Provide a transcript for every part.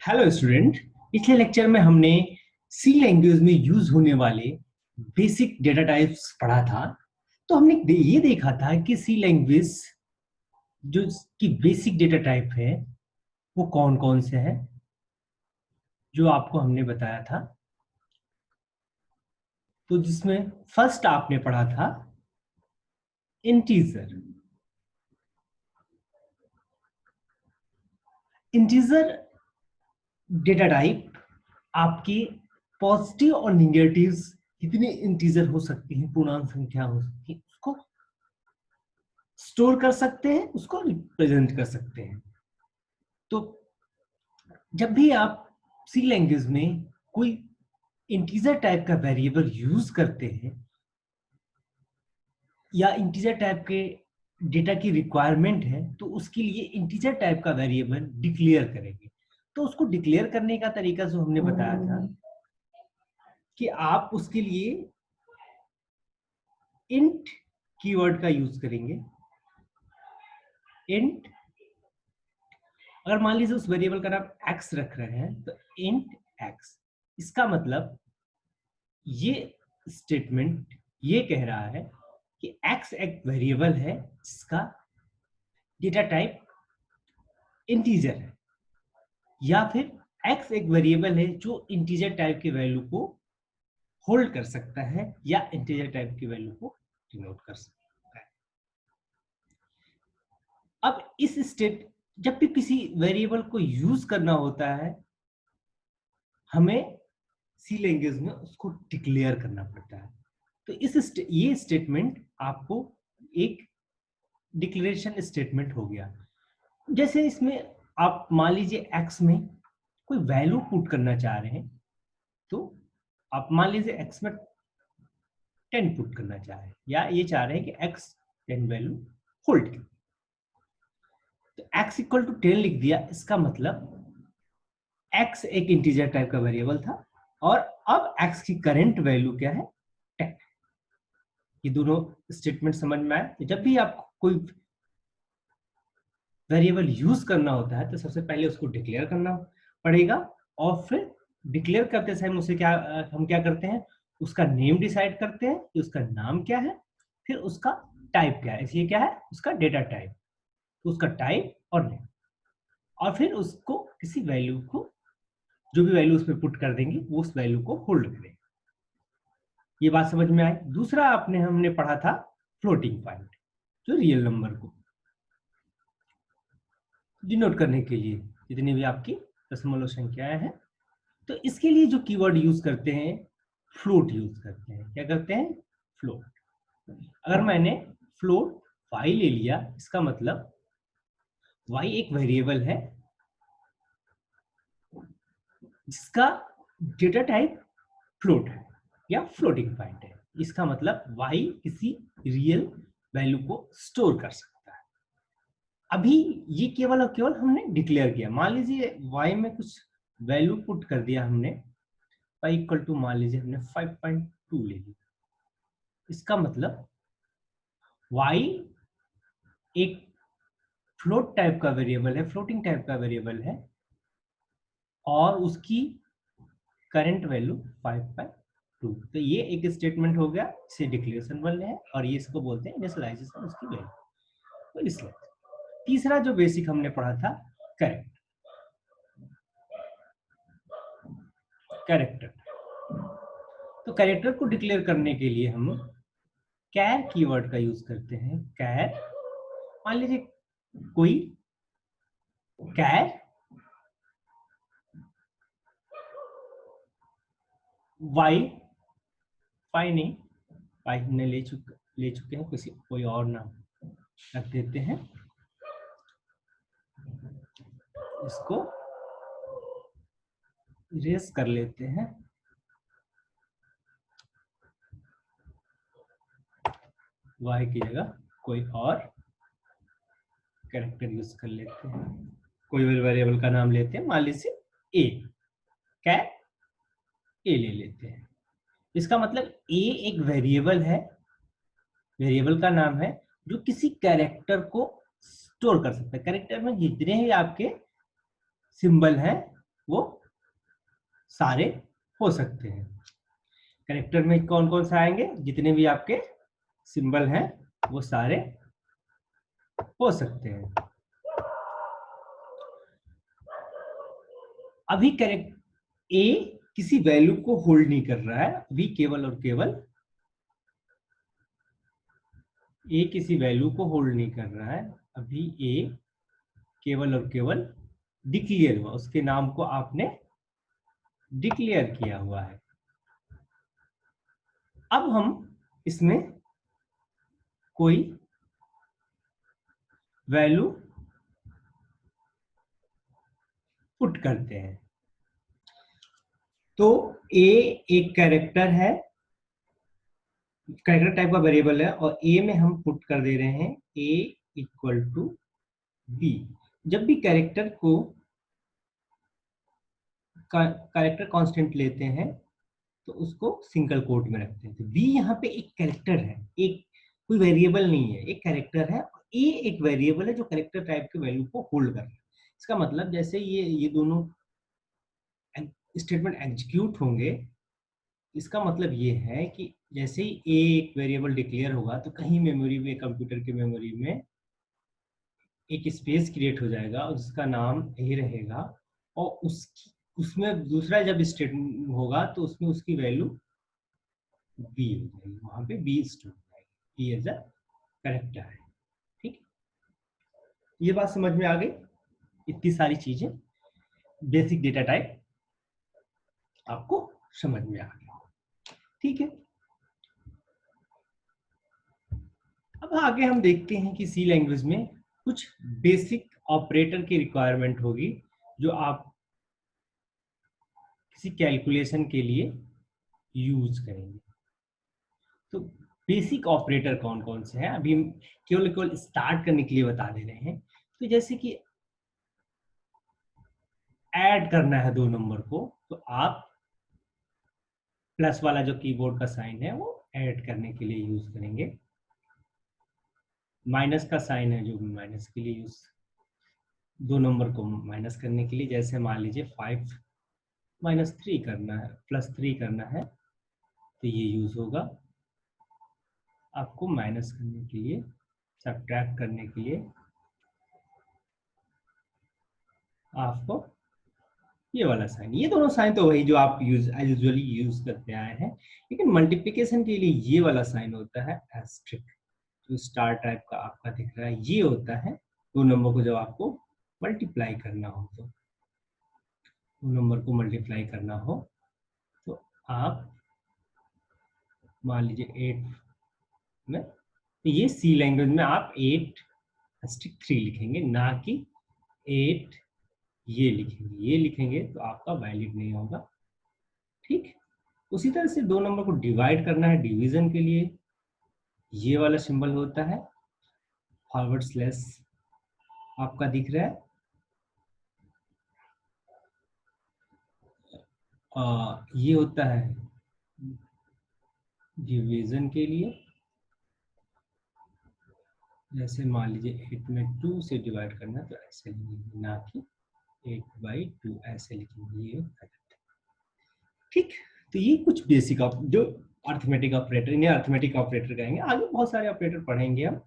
Hello student. पिछले lecture में हमने सी लैंग्वेज में यूज होने वाले बेसिक डेटा टाइप्स पढ़ा था। तो हमने ये देखा था कि सी लैंग्वेज जो की बेसिक डेटा टाइप है वो कौन कौन से हैं, जो आपको हमने बताया था। तो जिसमें फर्स्ट आपने पढ़ा था इंटीजर। इंटीजर डेटा टाइप आपके पॉजिटिव और निगेटिव्स कितने इंटीजर हो सकते हैं, पूर्णांक संख्या हो सकती है, उसको स्टोर कर सकते हैं, उसको रिप्रेजेंट कर सकते हैं। तो जब भी आप सी लैंग्वेज में कोई इंटीजर टाइप का वेरिएबल यूज करते हैं या इंटीजर टाइप के डेटा की रिक्वायरमेंट है, तो उसके लिए इंटीजर टाइप का वेरिएबल डिक्लेयर करेंगे। तो उसको डिक्लेयर करने का तरीका जो हमने बताया था कि आप उसके लिए इंट कीवर्ड का यूज करेंगे। इंट, अगर मान लीजिए उस वेरिएबल का नाम x रख रहे हैं तो इंट x, इसका मतलब ये स्टेटमेंट ये कह रहा है कि x एक वेरिएबल है जिसका डेटा टाइप इंटीजर है, या फिर x एक वेरिएबल है जो इंटीजर टाइप की वैल्यू को होल्ड कर सकता है या इंटीजर टाइप की वैल्यू को डिनोट कर सकता है। अब इस स्टेट जब भी किसी वेरिएबल को यूज करना होता है, हमें सी लैंग्वेज में उसको डिक्लेयर करना पड़ता है। तो ये स्टेटमेंट आपको एक डिक्लेरेशन स्टेटमेंट हो गया। जैसे इसमें आप मान लीजिए x में कोई वैल्यू पुट करना चाह रहे हैं, तो आप मान लीजिए x में 10 पुट करना चाह रहे हैं, या ये चाह रहे हैं कि x 10 वैल्यू होल्ड की। तो x इक्वल टू 10 लिख दिया, इसका मतलब x एक इंटीजर टाइप का वेरिएबल था और अब x की करंट वैल्यू क्या है, 10। ये दोनों स्टेटमेंट समझ में आए। जब भी आपको कोई वेरिएबल यूज करना होता है तो सबसे पहले उसको डिक्लेयर करना पड़ेगा, और फिर डिक्लेयर करते समय उसे हम क्या करते हैं, उसका नेम डिसाइड करते हैं कि उसका नाम क्या है, फिर उसका टाइप क्या है, इसलिए क्या है उसका डेटा टाइप, तो उसका टाइप और नेम, और फिर उसको किसी वैल्यू को, जो भी वैल्यू उसमें पुट कर देंगे वो उस वैल्यू को होल्ड करेंगे। ये बात समझ में आई। दूसरा हमने पढ़ा था फ्लोटिंग पॉइंट, जो रियल नंबर को डिनोट करने के लिए जितनी भी आपकी दशमलव संख्याएं हैं, तो इसके लिए जो कीवर्ड यूज करते हैं, फ्लोट यूज करते हैं। क्या करते हैं, फ्लोट। अगर मैंने फ्लोट y ले लिया, इसका मतलब y एक वेरिएबल है जिसका डेटा टाइप फ्लोट है या फ्लोटिंग पॉइंट है। इसका मतलब y किसी रियल वैल्यू को स्टोर कर सकता है। अभी ये केवल और केवल हमने डिक्लेयर किया। मान लीजिए y में कुछ वैल्यू पुट कर दिया हमने, y इक्वल टू मान लीजिए हमने 5.2 ले लिया, इसका मतलब y एक फ्लोट टाइप का वेरिएबल है, फ्लोटिंग टाइप का वेरिएबल है, और उसकी करंट वैल्यू 5.2। तो ये एक स्टेटमेंट हो गया, इसे डिक्लेरेशन बोलते हैं, और ये इसको बोलते हैं इनिशियलाइजेशन उसकी वैल्यू। तो इसलिए तीसरा जो बेसिक हमने पढ़ा था, कैरेक्टर। कैरेक्टर तो कैरेक्टर को डिक्लेयर करने के लिए हम कैर कीवर्ड का यूज करते हैं। कैर, मान लीजिए कोई कैर वाई, वाई नहीं, वाई हमने ले चुके हैं, किसी कोई और नाम रख देते हैं, इसको इरेज कर लेते हैं। वाई की जगह कोई और कैरेक्टर यूज कर लेते हैं, कोई भी वेरिएबल का नाम लेते हैं, मान लीजिए ए, कैर ए ले लेते हैं। इसका मतलब ए एक वेरिएबल है, वेरिएबल का नाम है जो किसी कैरेक्टर को स्टोर कर सकता है। कैरेक्टर में जितने ही आपके सिंबल हैं वो सारे हो सकते हैं। कैरेक्टर में कौन कौन से आएंगे, जितने भी आपके सिंबल हैं वो सारे हो सकते हैं। अभी कैरेक्टर ए किसी वैल्यू को होल्ड नहीं कर रहा है, अभी केवल और केवल ए किसी वैल्यू को होल्ड नहीं कर रहा है, अभी ए केवल और केवल डिक्लेयर हुआ, उसके नाम को आपने डिक्लेयर किया हुआ है। अब हम इसमें कोई वैल्यू पुट करते हैं। तो ए एक कैरेक्टर है, कैरेक्टर टाइप का वेरिएबल है, और ए में हम पुट कर दे रहे हैं ए इक्वल टू बी। जब भी कैरेक्टर को कैरेक्टर कांस्टेंट लेते हैं तो उसको सिंगल कोट में रखते हैं। तो बी यहाँ पे एक कैरेक्टर है, एक कोई वेरिएबल नहीं है, एक कैरेक्टर है। ए एक वेरिएबल है जो कैरेक्टर टाइप के वैल्यू को होल्ड कर रहा है। इसका मतलब जैसे ये दोनों स्टेटमेंट एग्जीक्यूट होंगे, इसका मतलब ये है कि जैसे ही ए एक वेरिएबल डिक्लेयर होगा तो कहीं मेमोरी में, कंप्यूटर की मेमोरी में एक स्पेस क्रिएट हो जाएगा और उसका नाम ए रहेगा, और उसमें दूसरा जब स्टेटमेंट होगा तो उसमें उसकी वैल्यू बी हो जाएगी, वहां पे बी स्टोर हो जाएगी, बी एज अ कैरेक्टर है। ठीक, ये बात समझ में आ गई? इतनी सारी चीजें, बेसिक डेटा टाइप आपको समझ में आ गया। ठीक है, अब आगे हम देखते हैं कि सी लैंग्वेज में कुछ बेसिक ऑपरेटर की रिक्वायरमेंट होगी जो आप किसी कैलकुलेशन के लिए यूज करेंगे। तो बेसिक ऑपरेटर कौन कौन से हैं, अभी हम केवल केवल स्टार्ट करने के लिए बता दे रहे हैं। तो जैसे कि ऐड करना है दो नंबर को, तो आप प्लस वाला जो कीबोर्ड का साइन है वो ऐड करने के लिए यूज करेंगे। माइनस का साइन है जो माइनस के लिए यूज, दो नंबर को माइनस करने के लिए, जैसे मान लीजिए 5 माइनस 3 करना है, प्लस 3 करना है, तो ये यूज होगा। आपको माइनस करने के लिए, सब्ट्रैक्ट करने के लिए आपको ये वाला साइन, ये दोनों साइन तो वही जो आप यूजुअली यूज करते आए हैं, लेकिन मल्टीप्लिकेशन के लिए ये वाला साइन होता है एस्ट्रिक, जो स्टार टाइप का आपका दिख रहा है, ये होता है दो नंबर को जब आपको मल्टीप्लाई करना हो, तो दो नंबर को मल्टीप्लाई करना हो तो आप मान लीजिए 8 में, तो ये सी लैंग्वेज में आप 8*3 लिखेंगे, ना कि 8 ये लिखेंगे। ये लिखेंगे तो आपका वैलिड नहीं होगा। ठीक, उसी तरह से दो नंबर को डिवाइड करना है, डिवीजन के लिए ये वाला सिंबल होता है, फॉरवर्ड स्लैश आपका दिख रहा है। ये होता है डिवीजन के लिए, जैसे मान लीजिए 8 में 2 से डिवाइड करना है तो ऐसे लिखेंगे, ना कि 8/2 ऐसे लिखेंगे, ये गलत है। ठीक, तो ये कुछ बेसिक जो अर्थमेटिक ऑपरेटर, इन्हें अर्थमेटिक ऑपरेटर कहेंगे। आगे बहुत सारे ऑपरेटर पढ़ेंगे हम,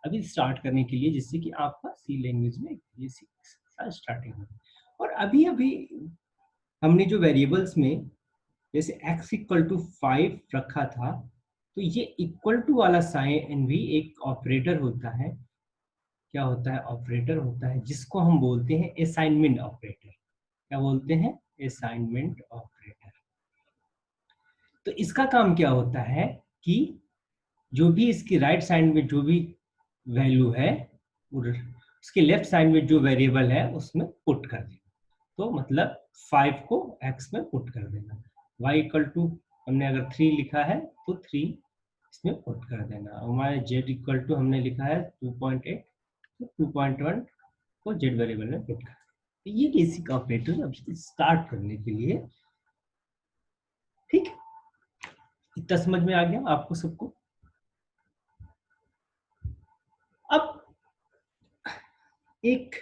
अभी स्टार्ट करने के लिए, जिससे कि आपका सी लैंग्वेज में बेसिक स्टार्टिंग हो। और अभी अभी हमने जो वेरिएबल्स में जैसे x इक्वल टू 5 रखा था, तो ये इक्वल टू वाला साइन भी एक ऑपरेटर होता है। क्या होता है? ऑपरेटर होता है, जिसको हम बोलते हैं असाइनमेंट ऑपरेटर। क्या बोलते हैं? Assignment operator. तो इसका काम क्या होता है कि जो भी इसकी राइट साइड में जो भी वैल्यू है, उसके लेफ्ट साइड में जो वेरिएबल है उसमें पुट कर देना। तो मतलब 5 को x में पुट कर देना, y इक्वल टू हमने अगर 3 लिखा है तो 3 इसमें पुट कर देना। हमारे z इक्वल टू हमने लिखा है 2.8, तो 2.1 को z वेरिएबल में पुट कर देना। तो ये बेसिक ऑपरेटर अब स्टार्ट करने के लिए। ठीक, इतना समझ में आ गया आपको सबको? अब एक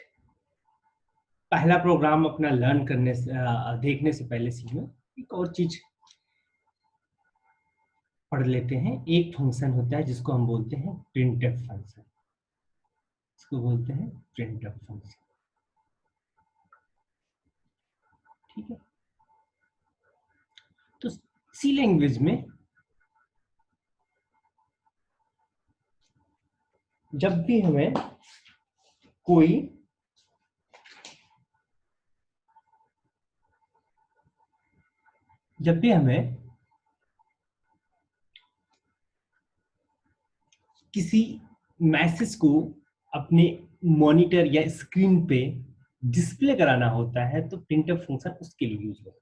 पहला प्रोग्राम अपना लर्न करने से देखने से पहले सी में एक और चीज पढ़ लेते हैं। एक फंक्शन होता है जिसको हम बोलते हैं प्रिंटफ फंक्शन, इसको बोलते हैं प्रिंटफ फंक्शन। ठीक है, तो सी लैंग्वेज में जब भी हमें कोई किसी मैसेज को अपने मॉनिटर या स्क्रीन पे डिस्प्ले कराना होता है तो प्रिंटफ फंक्शन उसके लिए यूज होता है।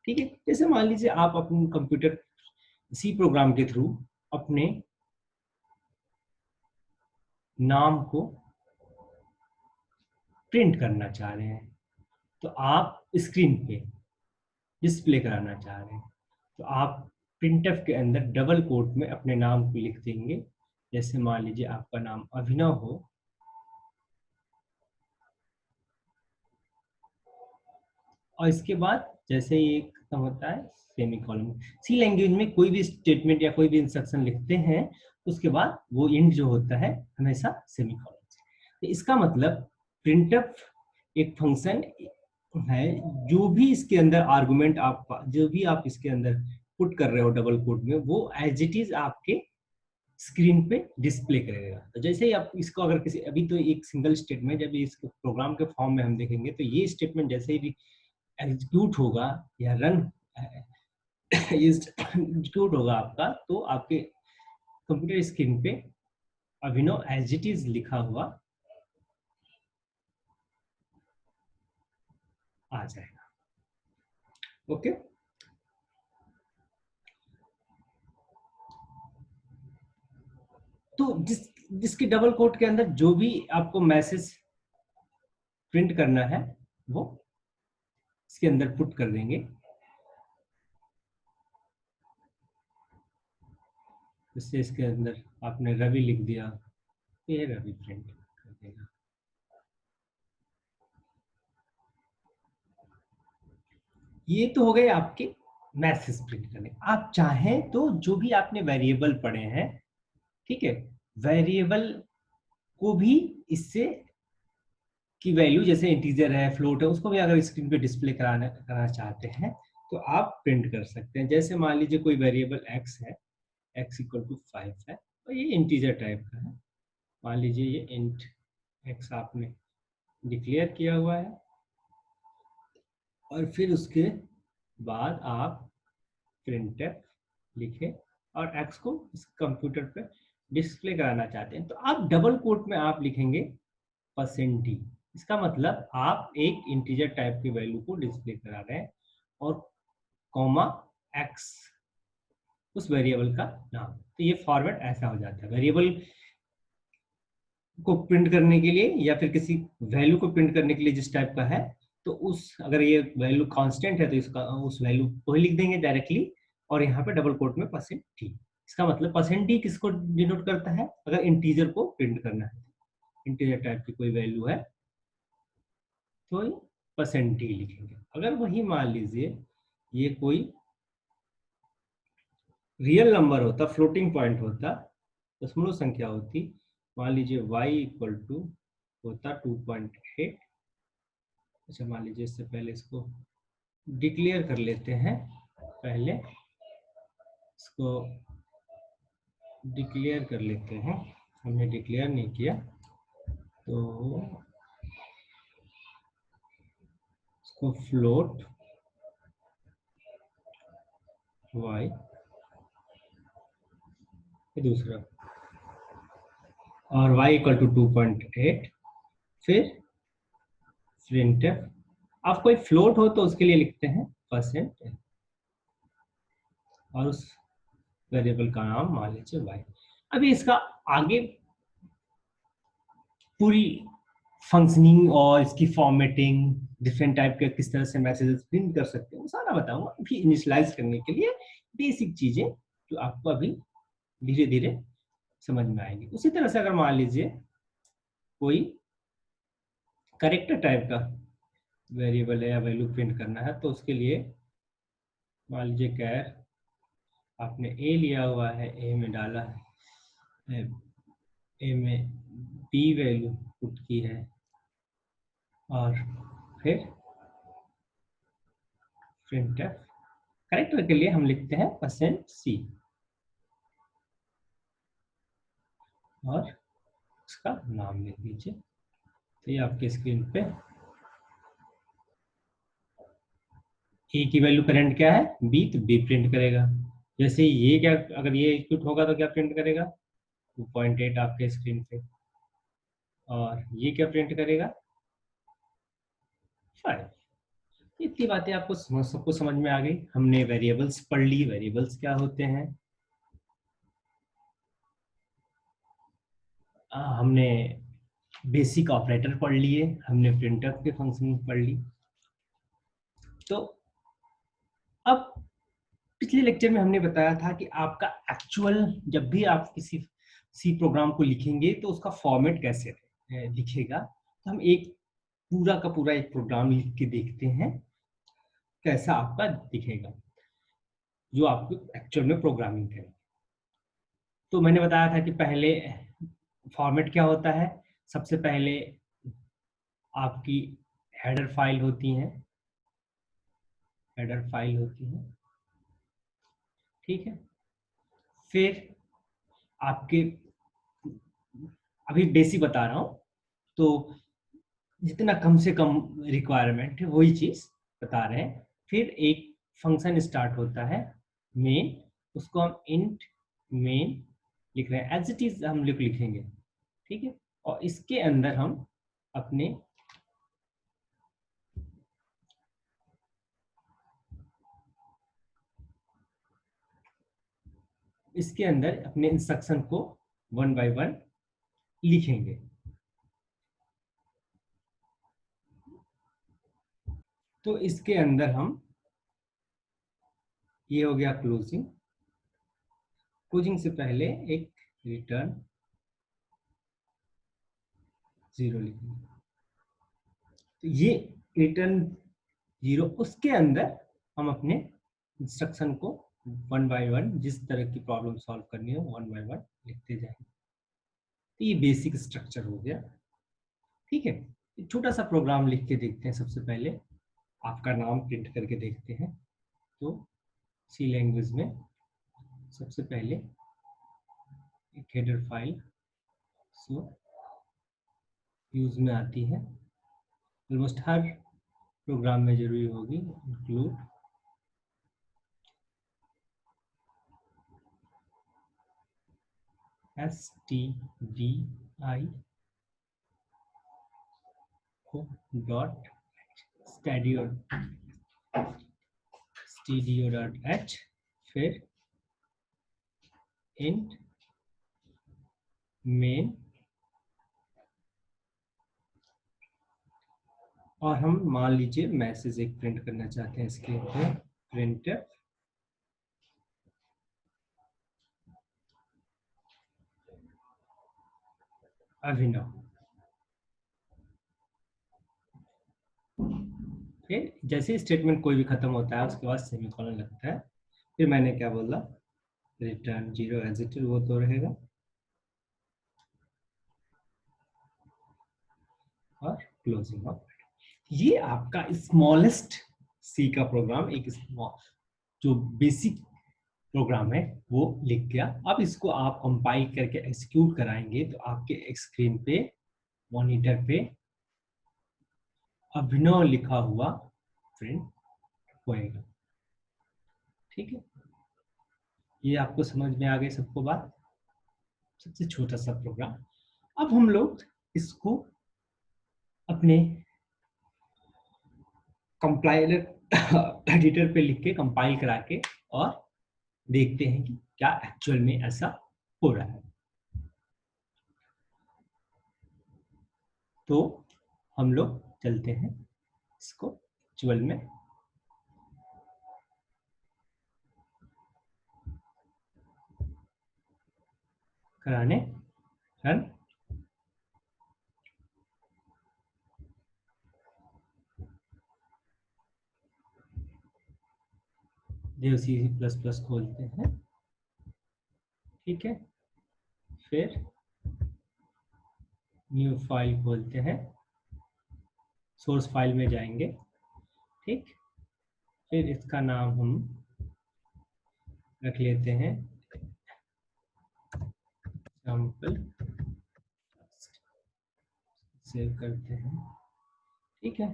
ठीक है, जैसे मान लीजिए आप अपने कंप्यूटर सी प्रोग्राम के थ्रू अपने नाम को प्रिंट करना चाह रहे हैं, तो आप स्क्रीन पे डिस्प्ले कराना चाह रहे हैं, तो आप प्रिंटफ के अंदर डबल कोट में अपने नाम को लिख देंगे। जैसे मान लीजिए आपका नाम अभिनव हो, और इसके बाद जैसे ये खत्म होता है सेमीकोलन। सी लैंग्वेज में कोई भी स्टेटमेंट या कोई भी इंस्ट्रक्शन लिखते हैं उसके बाद वो इंड जो होता है हमेशा सेमीकोलन से। तो इसका मतलब प्रिंटफ एक फंक्शन है, जो भी इसके अंदर आर्गुमेंट आप जो भी आप इसके अंदर पुट कर रहे हो डबल कोट में, वो एज इट इज आपके स्क्रीन पे डिस्प्ले करेगा। तो जैसे ही आप इसको अगर किसी अभी तो एक सिंगल स्टेटमेंट जब इसको प्रोग्राम के फॉर्म में हम देखेंगे तो ये स्टेटमेंट जैसे ही एग्जीक्यूट होगा या रन एग्जीक्यूट होगा आपका, तो आपके कंप्यूटर स्क्रीन पे अभिनव एज इट इज लिखा हुआ आ जाएगा। ओके, तो जिसकी डबल कोट के अंदर जो भी आपको मैसेज प्रिंट करना है वो इसके अंदर पुट कर देंगे। जैसे इसके अंदर आपने रवि लिख दिया, ये रवि प्रिंट कर देगा। ये तो हो गए आपके मैसेज प्रिंट करने। आप चाहें तो जो भी आपने वेरिएबल पढ़े हैं, ठीक है, वेरिएबल को भी इससे की वैल्यू जैसे इंटीजर है, फ्लोट है, उसको भी अगर स्क्रीन पे डिस्प्ले कराना चाहते हैं तो आप प्रिंट कर सकते हैं। जैसे मान लीजिए कोई वेरिएबल x है, x इक्वल टू 5 है और ये इंटीजर टाइप का है। मान लीजिए ये इंट x आपने डिक्लेयर किया हुआ है और फिर उसके बाद आप प्रिंटफ लिखे और x को इस कंप्यूटर पे डिस्प्ले कराना चाहते हैं, तो आप डबल कोट में आप लिखेंगे %d। इसका मतलब आप एक इंटीजर टाइप की वैल्यू को डिस्प्ले करा रहे हैं और कॉमा x उस वेरिएबल का नाम। तो ये फॉर्मेट ऐसा हो जाता है वेरिएबल को प्रिंट करने के लिए या फिर किसी वैल्यू को प्रिंट करने के लिए जिस टाइप का है, तो उस अगर ये वैल्यू कांस्टेंट है तो इसका उस वैल्यू को ही लिख देंगे डायरेक्टली, और यहाँ पे डबल कोट में %d। इसका मतलब %d किसको डिनोट करता है? अगर इंटीजर को प्रिंट करना है, इंटीजर टाइप की कोई वैल्यू है तो %d लिखेंगे। अगर वही मान लीजिए ये कोई रियल नंबर होता, फ्लोटिंग पॉइंट होता, दशमलव संख्या होती, मान लीजिए y इक्वल टू होता 2.8। अच्छा, मान लीजिए इससे पहले इसको डिक्लेयर कर लेते हैं। पहले इसको डिक्लेयर कर लेते हैं, हमने डिक्लेयर नहीं किया तो इसको फ्लोट y दूसरा और y इक्वल टू 2.8, फिर प्रिंटफ। आप कोई फ्लोट हो तो उसके लिए लिखते हैं % और उस वेरिएबल का नाम मान लीजिए y। अभी इसका आगे पूरी फंक्शनिंग और इसकी फॉर्मेटिंग, डिफरेंट टाइप के किस तरह से मैसेजेस प्रिंट कर सकते हैं, वो सारा बताऊंगा। अभी इनिशियलाइज करने के लिए बेसिक चीजें जो आपको अभी धीरे धीरे समझ में आएंगी। उसी तरह से अगर मान लीजिए कोई करेक्टर टाइप का वेरिएबल है या वैल्यू प्रिंट करना है, तो उसके लिए मान लीजिए कैर आपने ए लिया हुआ है, ए में डाला है, ए में बी वैल्यू पुट की है, और फिर प्रिंटफ करेक्टर के लिए हम लिखते हैं %c और उसका नाम लिख दीजिए। तो ये आपके स्क्रीन पे ए की वैल्यू करंट क्या है, बी, तो बी प्रिंट करेगा। जैसे ये क्या, अगर ये एग्जीक्यूट होगा तो क्या प्रिंट करेगा, 2.8 आपके स्क्रीन पे, और ये क्या प्रिंट करेगा, 5। इतनी बातें आपको सबको समझ में आ गई। हमने वेरिएबल्स पढ़ ली, वेरिएबल्स क्या होते हैं, हमने बेसिक ऑपरेटर पढ़ लिए, हमने प्रिंटफ के फंक्शन पढ़ ली। तो अब पिछले लेक्चर में हमने बताया था कि आपका एक्चुअल, जब भी आप किसी सी प्रोग्राम को लिखेंगे तो उसका फॉर्मेट कैसे दिखेगा। तो हम एक पूरा का पूरा एक प्रोग्राम लिख के देखते हैं कैसा आपका दिखेगा, जो आपको एक्चुअल में प्रोग्रामिंग करें। तो मैंने बताया था कि पहले फॉर्मेट क्या होता है, सबसे पहले आपकी हेडर फाइल होती है, हेडर फाइल होती है, ठीक है। फिर आपके, अभी बेसिक बता रहा हूँ, तो जितना कम से कम रिक्वायरमेंट है वही चीज बता रहे हैं। फिर एक फंक्शन स्टार्ट होता है मेन, उसको हम इंट मेन लिख रहे हैं, एज इट इज हम लिखेंगे, ठीक है। और इसके अंदर हम अपने इंस्ट्रक्शन को 1 बाय 1 लिखेंगे। तो इसके अंदर हम, ये हो गया क्लोजिंग, क्लोजिंग से पहले एक रिटर्न 0 लिखेंगे। तो ये रिटर्न 0, उसके अंदर हम अपने इंस्ट्रक्शन को 1 बाय 1, जिस तरह की प्रॉब्लम सॉल्व करनी है 1 बाय 1 लिखते जाएंगे। तो ये बेसिक स्ट्रक्चर हो गया, ठीक है। एक छोटा सा प्रोग्राम लिख के देखते हैं। सबसे पहले आपका नाम प्रिंट करके देखते हैं। तो सी लैंग्वेज में सबसे पहले एक हेडर फाइल सो यूज में आती है, ऑलमोस्ट हर प्रोग्राम में जरूरी होगी, इंक्लूड stdio डॉट stdio.h, फिर int main, और हम मान लीजिए मैसेज एक प्रिंट करना चाहते हैं स्क्रीन पे, प्रिंट अभिनव। फिर जैसे स्टेटमेंट कोई भी खत्म होता है उसके बाद सेमीकोलन लगता है। फिर मैंने क्या बोला, रिटर्न 0 एज इट इज, वो तो रहेगा, और क्लोजिंग ऑफ। ये आपका स्मॉलेस्ट सी का प्रोग्राम, एक जो बेसिक प्रोग्राम है वो लिख गया। अब इसको आप कंपाइल करके एग्जीक्यूट कराएंगे तो आपके स्क्रीन पे, मॉनिटर पे अभिनव लिखा हुआ प्रिंट होएगा, ठीक है। ये आपको समझ में आ गई सबको बात, सबसे छोटा सा प्रोग्राम। अब हम लोग इसको अपने कंपाइलर एडिटर पे लिख के कंपाइल करा के और देखते हैं कि क्या एक्चुअल में ऐसा हो रहा है। तो हम लोग चलते हैं इसको एक्चुअल में कराने, रन। देव सी प्लस प्लस खोलते हैं, ठीक है, फिर न्यू फाइल खोलते हैं, सोर्स फाइल में जाएंगे, ठीक, फिर इसका नाम हम रख लेते हैं सैंपल, सेव करते हैं, ठीक है।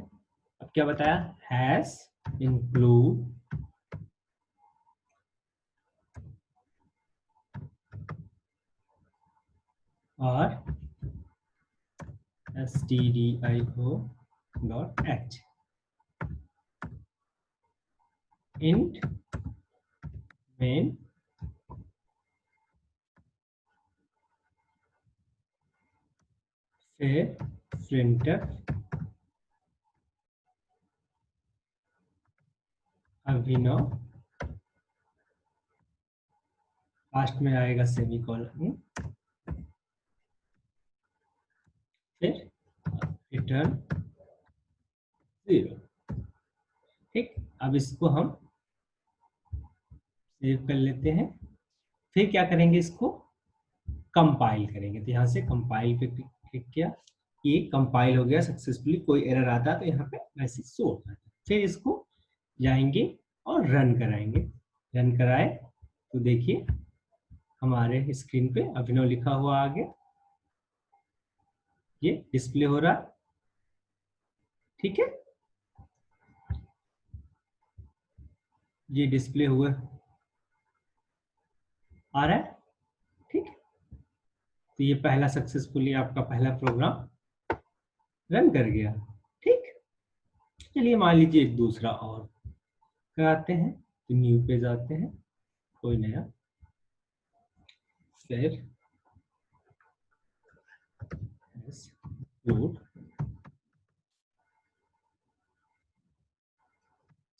अब क्या बताया, हैश इंक्लूड और stdio.h int main फिर printf अभिनव, लास्ट में आएगा सेमीकोलन, फिर रिटर्न 0, ठीक। अब इसको हम सेव कर लेते हैं, फिर क्या करेंगे, इसको कंपाइल करेंगे। तो यहाँ से कंपाइल पे क्लिक किया, ये कंपाइल हो गया सक्सेसफुली, कोई एरर आता है तो यहाँ पे मैसेज शो होता है। फिर इसको जाएंगे और रन कराएंगे, रन कराए तो देखिए हमारे स्क्रीन पे अभिनव लिखा हुआ आ गया, ये डिस्प्ले हो रहा, ठीक है, ये डिस्प्ले हुआ आ रहा है, ठीक। तो ये पहला सक्सेसफुली आपका पहला प्रोग्राम रन कर गया, ठीक। चलिए मान लीजिए एक दूसरा और कराते हैं, तो न्यू पे जाते हैं, कोई नया, फिर लोड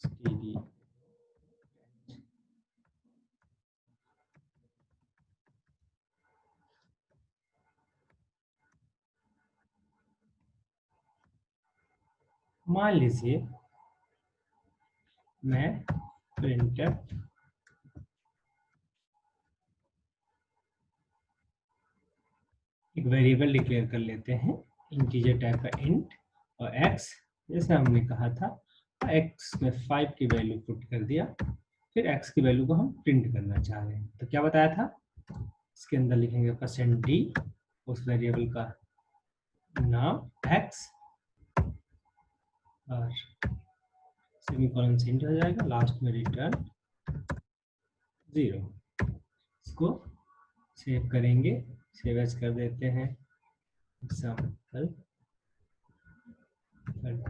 std मान लीजिए मैं printf एक वेरिएबल डिक्लेयर कर लेते हैं, इंटीजर टाइप का इंट, और x जैसे हमने कहा था, x में 5 की वैल्यू पुट कर दिया, फिर x की वैल्यू को हम प्रिंट करना चाह रहे हैं, तो क्या बताया था, इसके अंदर लिखेंगे %d, उस वेरिएबल का नाम x, और सेमीकोलन चेंज हो जाएगा, लास्ट में रिटर्न 0। इसको सेव करेंगे, सेव एज कर देते हैं, एग्जाम्पल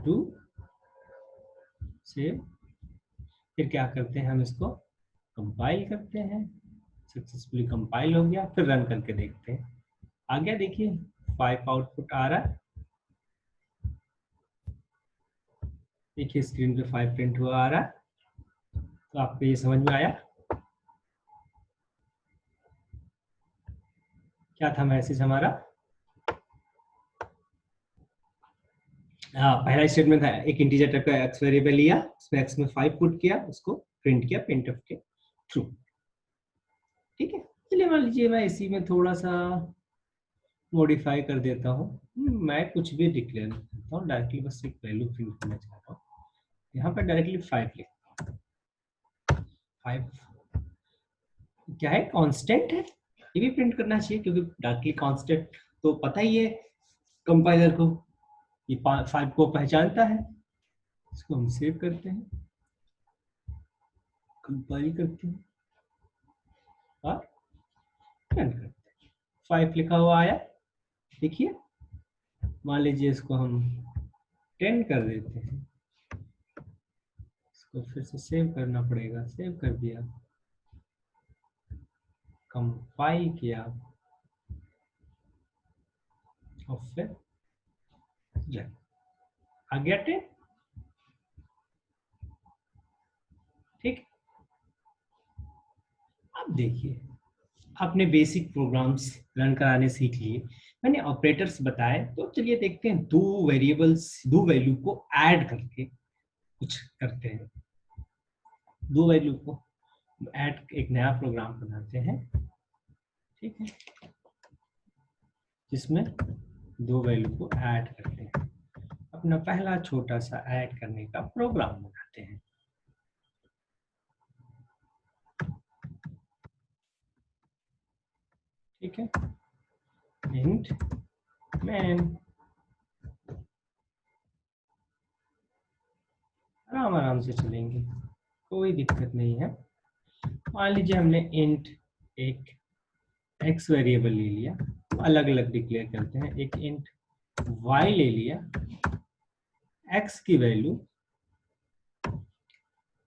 2 सेव। फिर क्या करते हैं, हम इसको कंपाइल करते हैं, सक्सेसफुली कंपाइल हो गया, फिर रन करके देखते हैं, आ गया, देखिए 5 आउटपुट आ रहा है, देखिए स्क्रीन पे 5 प्रिंट हुआ आ रहा है। तो आपको ये समझ में आया क्या था मैसेज हमारा, हाँ, पहला स्टेटमेंट था, एक इंटीजर टाइप का एक्स वेरिएबल लिया, उसमें एक्स में 5 पुट किया, उसको प्रिंट किया printf के थ्रू, ठीक है। चलिए मान लीजिए मैं इसी में थोड़ा सा मॉडिफाई कर देता हूँ, मैं कुछ भी डिक्लेयर करता हूँ, डायरेक्टली बस एक वैल्यू प्रिंट करना चाहता हूँ, यहाँ पर डायरेक्टली 5 लिखता हूँ, 5 क्या है, कांस्टेंट है, ये भी प्रिंट करना चाहिए क्योंकि डायरेक्टली कांस्टेंट तो पता ही है कंपाइलर को, ये 5 को पहचानता है। इसको हम सेव करते हैं, कंपाइल करते हैं और रन करते हैं, 5 लिखा हुआ आया, देखिए। मान लीजिए इसको हम 10 कर देते हैं, इसको फिर से सेव करना पड़ेगा, सेव कर दिया, कंपाइल किया और फिर रन, आ गया 10, ठीक। अब देखिए आपने बेसिक प्रोग्राम्स रन कराने सीख लिए, मैंने ऑपरेटर्स बताए, तो चलिए देखते हैं दो वेरिएबल्स, दो वैल्यू को ऐड करके कुछ करते हैं, दो वैल्यू को ऐड एक नया प्रोग्राम बनाते हैं, ठीक है, जिसमें दो वैल्यू को ऐड करते हैं। अपना पहला छोटा सा ऐड करने का प्रोग्राम बनाते हैं। ठीक है, इंट मैन, आराम आराम से चलेंगे, कोई दिक्कत नहीं है। मान लीजिए हमने इंट एक एक्स वेरिएबल ले लिया, अलग अलग डिक्लेयर करते हैं। एक इंट वाई ले लिया, एक्स की वैल्यू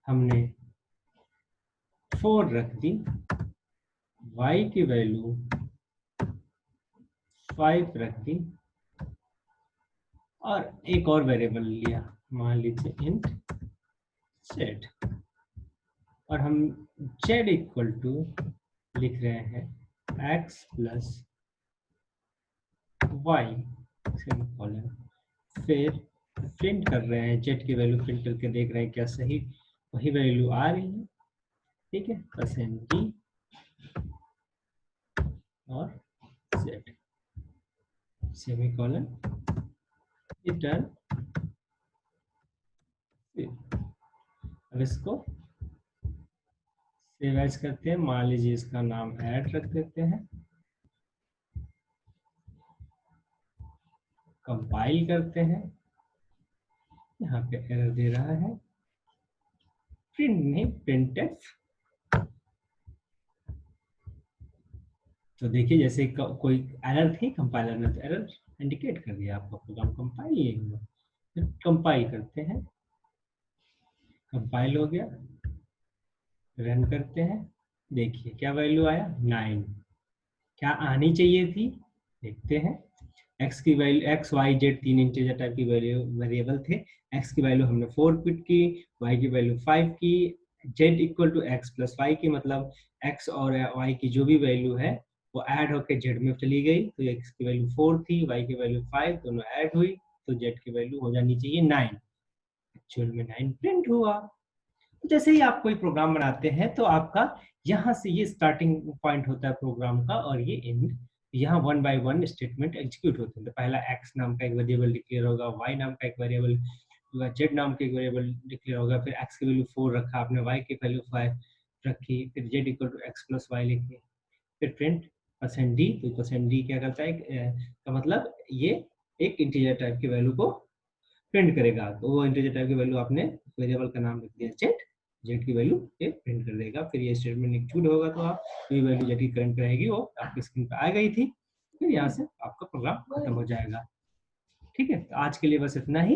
हमने 4 रख दी, वाई की वैल्यू 5 रख दी, और एक और वेरिएबल लिया, मान लीजिए इंट जेड, और हम जेड इक्वल टू लिख रहे हैं एक्स प्लस वाई सेमीकोलन, फिर प्रिंट कर रहे हैं, जेड की वैल्यू प्रिंट करके देख रहे हैं क्या सही वही वैल्यू आ रही है। ठीक है, परसेंट डी और जेड सेमीकोलन, रिटर्न। अब इसको सेव एज करते हैं, मान लीजिए इसका नाम ऐड रख देते हैं, कंपाइल करते हैं, यहाँ पे एरर दे रहा है, प्रिंट नहीं प्रिंटफ। तो देखिए जैसे कोई एरर थी, कंपाइलर ने तो एरर इंडिकेट कर दिया, आपका प्रोग्राम कंपाइल नहीं हुआ। फिर कंपाइल करते हैं, कंपाइल हो गया, रन करते हैं, देखिए क्या वैल्यू आया 9। क्या आनी चाहिए थी देखते हैं। एक्स की वैल्यू एक्स वाई जेड तीन इंटीजर टाइप की वैल्यू वेरिएबल थे। एक्स की वैल्यू हमने 4 पिट की, वाई की वैल्यू 5 की, Z equal to X plus Y की, मतलब एक्स और वाई की जो भी वैल्यू है वो ऐड होकर जेड में चली गई। तो एक्स की वैल्यू 4 थी, वाई की वैल्यू 5, दोनों ऐड हुई, तो जेड की वैल्यू हो जानी चाहिए 9। एक्चुअल में 9 प्रिंट हुआ। जैसे ही आप कोई प्रोग्राम बनाते हैं तो आपका यहाँ से ये स्टार्टिंग पॉइंट होता है प्रोग्राम का, और ये एंड। यहाँ 1 बाय 1 स्टेटमेंट एग्जीक्यूट होते हैं। तो पहला एक्स नाम का एक वेरिएबल डिक्लेयर होगा, वाई नाम का एक वेरिएबल, जेड नाम का एक वेरिएबल डिक्लेयर होगा, फिर एक्स की वैल्यू 4 रखा आपने, वाई की वैल्यू 5 रखी, फिर Z equal to X plus Y लिखी, फिर प्रिंट परसेंट डी। तो परसेंट डी क्या करता है का मतलब ये एक इंटीजर टाइप की वैल्यू को प्रिंट करेगा। तो वो इंटीजर टाइप की वैल्यू आपने वेरिएबल का नाम लिख दिया जेड, जेड की वैल्यू ये प्रिंट कर देगा। फिर ये स्टेटमेंट एग्जीक्यूट होगा, तो आप ये वैल्यू जेड की करंट रहेगी वो आपकी स्क्रीन पर आ गई थी। फिर यहाँ से आपका प्रोग्राम खत्म हो जाएगा। ठीक है, तो आज के लिए बस इतना ही।